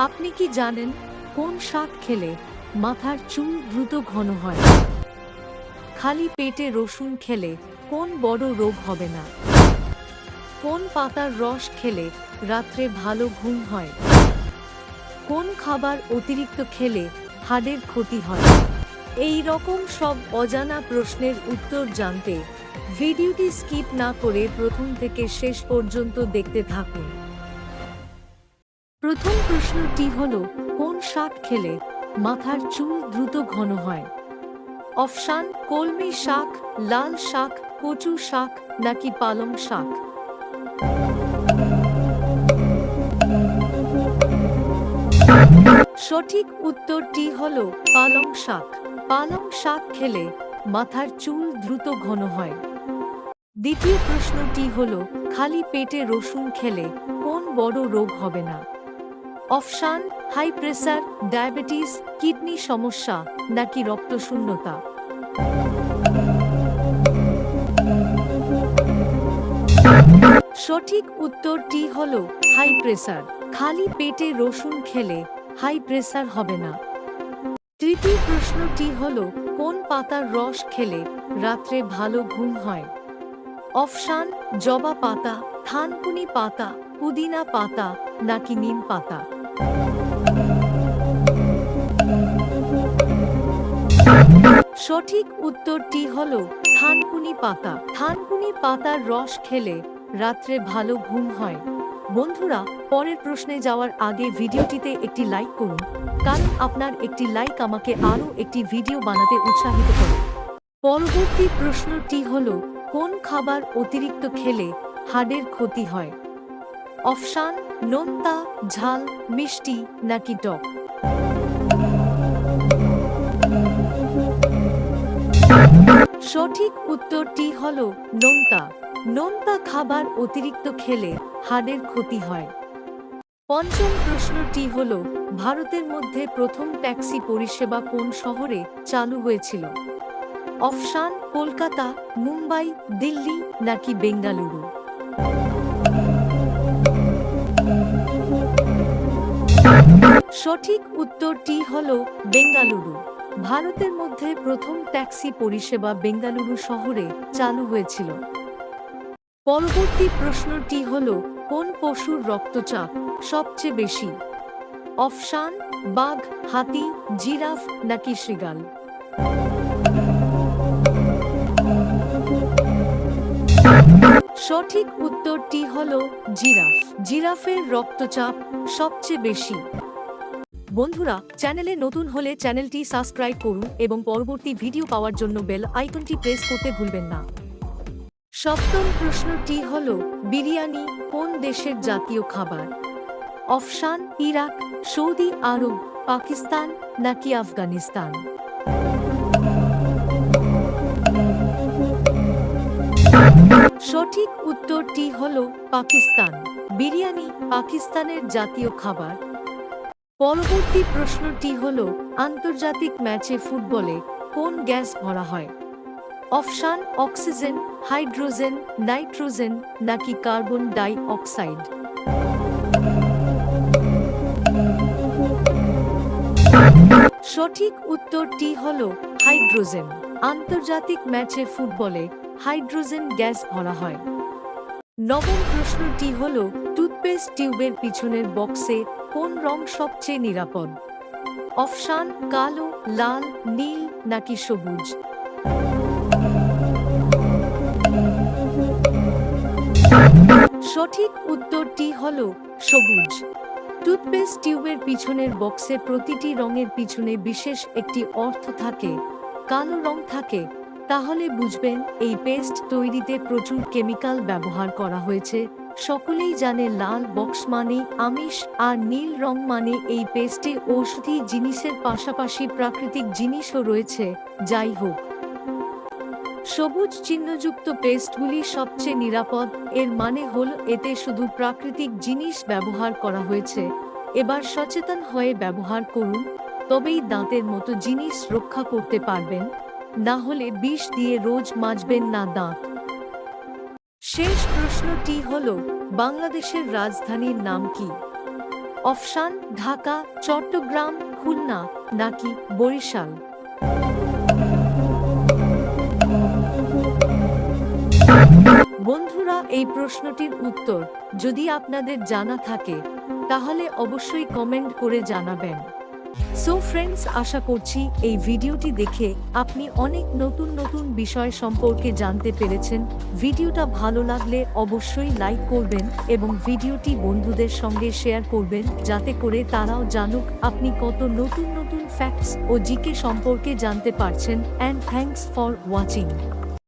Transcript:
আপনি কি জানেন কোন শাক খেলে মাথার চুল দ্রুত ঘন হয়? খালি পেটে রসুন খেলে কোন বড় রোগ হবে না? কোন পাতার রস খেলে রাত্রে ভালো ঘুম হয়? কোন খাবার অতিরিক্ত খেলে হাড়ের ক্ষতি হয়? এই রকম সব অজানা প্রশ্নের উত্তর জানতে ভিডিওটি স্কিপ না করে প্রথম থেকে শেষ পর্যন্ত দেখতে থাকুন। প্রথম প্রশ্নটি হলো, কোন শাক খেলে মাথার চুল দ্রুত ঘন হয়? অপশন: কলমি শাক, লাল শাক, কচু শাক নাকি পালং শাক? সঠিক উত্তরটি হলো পালং শাক। পালং শাক খেলে মাথার চুল দ্রুত ঘন হয়। দ্বিতীয় প্রশ্নটি হলো, খালি পেটে রসুন খেলে কোন বড় রোগ হবে না? Option: high pressure, diabetes, kidney সমস্যা নাকি রক্তশূন্যতা? সঠিক উত্তরটি হলো হাই প্রেসার। খালি পেটে রসুন খেলে হাই প্রেসার হবে না। তৃতীয় প্রশ্নটি হলো, কোন পাতার রস খেলে রাত্রে ভালো ঘুম হয়? অপশন: জবা পাতা, থানকুনি পাতা, পুদিনা পাতা নাকি নিম পাতা? সঠিক উত্তরটি হলো থানকুনি পাতা। থানকুনি পাতার রস খেলে রাত্রে ভালো ঘুম হয়। বন্ধুরা, পরের প্রশ্নে যাওয়ার আগে ভিডিওটিতে একটি লাইক করুন, কারণ আপনার একটি লাইক আমাকে আরও একটি ভিডিও বানাতে উৎসাহিত করে। পরবর্তী প্রশ্নটি হলো, কোন খাবার অতিরিক্ত খেলে হাড়ের ক্ষতি হয়? অপশন: নোনতা, ঝাল, মিষ্টি নাকি টক? সঠিক উত্তরটি হলো নোনতা। নোনতা খাবার অতিরিক্ত খেলে হাড়ের ক্ষতি হয়। পঞ্চম প্রশ্নটি হলো, ভারতের মধ্যে প্রথম ট্যাক্সি পরিষেবা কোন শহরে চালু হয়েছিল? অপশন: কলকাতা, মুম্বাই, দিল্লি নাকি বেঙ্গালুরু? সঠিক উত্তরটি হলো বেঙ্গালুরু। ভারতের মধ্যে প্রথম ট্যাক্সি পরিষেবা বেঙ্গালুরু শহরে চালু হয়েছিল। পরবর্তী প্রশ্নটি হল, কোন পশুর রক্তচাপ সবচেয়ে বেশি? অপশন: বাঘ, হাতি, জিরাফ নাকি শৃগাল? সঠিক উত্তরটি হল জিরাফ। জিরাফের রক্তচাপ সবচেয়ে বেশি। বন্ধুরা, চ্যানেলে নতুন হলে চ্যানেলটি সাবস্ক্রাইব করুন এবং পরবর্তী ভিডিও পাওয়ার জন্য বেল আইকনটি প্রেস করতে ভুলবেন না। সপ্তম প্রশ্নটি হল, বিরিয়ানি কোন দেশের জাতীয় খাবার? অপশন: ইরাক, সৌদি আরব, পাকিস্তান নাকি আফগানিস্তান? সঠিক উত্তরটি হল পাকিস্তান। বিরিয়ানি পাকিস্তানের জাতীয় খাবার। পরবর্তী প্রশ্নটি হল, আন্তর্জাতিক ম্যাচে ফুটবলে কোন গ্যাস ভরা হয়? অপশন: অক্সিজেন, হাইড্রোজেন, নাইট্রোজেন নাকি কার্বন ডাই অক্সাইড? সঠিক উত্তরটি হল হাইড্রোজেন। আন্তর্জাতিক ম্যাচে ফুটবলে হাইড্রোজেন গ্যাস ভরা হয়। নবম প্রশ্নটি হল, টুথপেস্ট টিউবের পিছনের বক্সে কোন রং সবচেয়ে নিরাপদ? অপশন: কালো, লাল, নীল নাকি সবুজ? সঠিক উত্তরটি হল সবুজ। টুথপেস্ট টিউবের পিছনের বক্সে প্রতিটি রঙের পিছনে বিশেষ একটি অর্থ থাকে। কালো রং থাকে, তাহলে বুঝবেন এই পেস্ট তৈরিতে প্রচুর কেমিক্যাল ব্যবহার করা হয়েছে। সকলেই জানে লাল বক্স মানে আমিষ, আর নীল রং মানে এই পেস্টে ঔষধি জিনিসের পাশাপাশি প্রাকৃতিক জিনিসও রয়েছে। যাই হোক, সবুজ চিহ্নযুক্ত পেস্টগুলি সবচেয়ে নিরাপদ। এর মানে হল এতে শুধু প্রাকৃতিক জিনিস ব্যবহার করা হয়েছে। এবার সচেতন হয়ে ব্যবহার করুন, তবেই দাঁতের মতো জিনিস রক্ষা করতে পারবেন। না হলে বিষ দিয়ে রোজ মাজবেন না দাঁত। শেষ প্রশ্নটি হল, বাংলাদেশের রাজধানীর নাম কি? অপশান ঢাকা, চট্টগ্রাম, খুলনা নাকি বরিশাল। বন্ধুরা, এই প্রশ্নটির উত্তর যদি আপনাদের জানা থাকে তাহলে অবশ্যই কমেন্ট করে জানাবেন। সো ফ্রেন্ডস, আশা করছি এই ভিডিওটি দেখে আপনি অনেক নতুন নতুন বিষয় সম্পর্কে জানতে পেরেছেন। ভিডিওটা ভালো লাগলে অবশ্যই লাইক করবেন এবং ভিডিওটি বন্ধুদের সঙ্গে শেয়ার করবেন, যাতে করে তারাও জানুক আপনি কত নতুন নতুন ফ্যাক্টস ও জিকে সম্পর্কে জানতে পারছেন। And thanks for watching.